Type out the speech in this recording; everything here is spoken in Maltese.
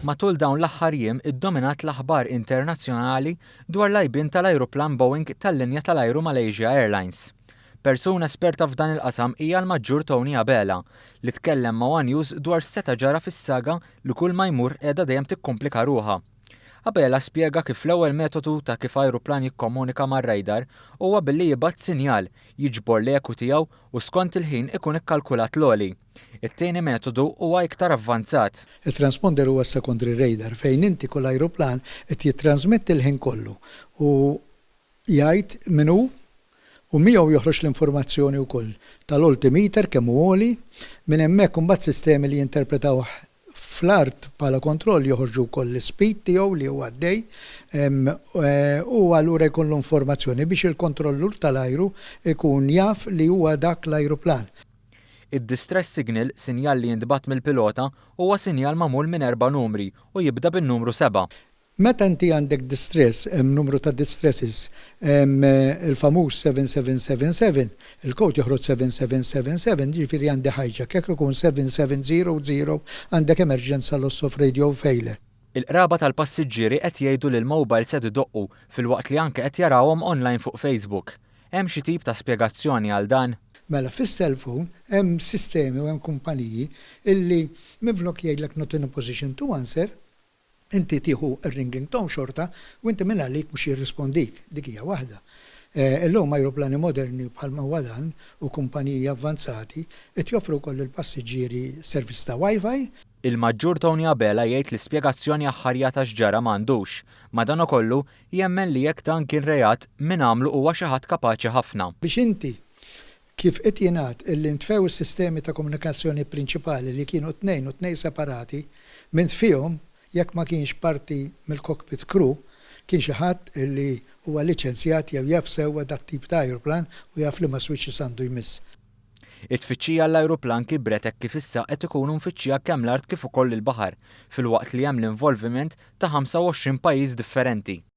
Matul dawn l-aħħar jiem iddominat l-aħbar internazzjonali dwar l-għajbien tal-ajruplan Boeing tal-linja tal-ajru Malaysia Airlines. Persuna esperta f'dan il-qasam hija l-Maġġur Tony Abela li tkellem ma' One News dwar seta ġara fis-saga li kull ma jmur qiegħda dejjem tikkomplika ruha. Abela spjega kif l-ewwel metodu ta' kif ajruplan jikkomunika mar-radar huwa billi jibgħat sinjal jiġbor l-eku tiegħu u skont il-ħin ikun ikkalkulat l-għoli. It-tieni metodu huwa iktar avvanzat. Il-transponder huwa secondary radar fejn inti kull ajruplan qed jittransmetti l-ħin kollu u jgħid min hu u miegħu joħroġ l-informazzjoni wkoll tal-altimeter kemm hu għoli minn hemmhekk imbagħad sistemi li jinterpretaw fl-art bħala kontroll joħorġu wkoll l-speed tiegħu li huwa għaddej u allura jkollu informazzjoni biex il-kontrollur tal-ajru ikun jaf li huwa dak l-ajruplan. Id-distress signal, sinjal li jintbagħat mill-pilota, huwa sinjal magħmul minn 4 numri u jibda bin-numru 7. Meta inti għandek distress, numru ta' distresses, il-famuż 7777, il-kod joħroġ 7777, ġifieri għandi hijack, jekk ikun 7700 għandek emerġenza loss of radio failure. Il-qraba tal-passiġġieri qed jgħidu li l-mobile se idoqqu filwaqt li anke qed jarawhom online fuq Facebook. Hemm xi tip ta' spjegazzjoni għal dan? Mela fis-cellphone hemm sistemi u hemm kumpaniji illi minflok jgħidlek not in a position to answer, inti tieħu ir-ringing tone xorta u inti minn għalik mhux jirrispondik, dik hija waħda. Illum ajruplani moderni bħalma huwa dan u kumpaniji avvanzati qed joffru wkoll il-passiġġieri servizz ta' Wi-Fi. Il-Maġġur Tony Abela jgħid l-ispjegazzjoni aħħarja ta' x'ġara m'għandux. Madankollu jemmen li jekk dan kien rejat min għamlu huwa xi ħadd kapaċi ħafna. Biex inti kif qed jingħad illi ntfew is-sistemi ta' komunikazzjoni prinċipali li kienu tnejn u tnejn separati minn fihom jekk ma kienx parti mill-cockpit crew kien xi ħadd illi huwa liċenzjat jew jaf sewwa dat tip ta' ajruplan u jaf li ma switches għandu jmiss. It-tfittxija l-ajruplan kibret hekk kif issa qed ikunu mfittxija kemm l-art kif ukoll il-baħar filwaqt li hemm l-involviment ta' 25 pajjiż differenti.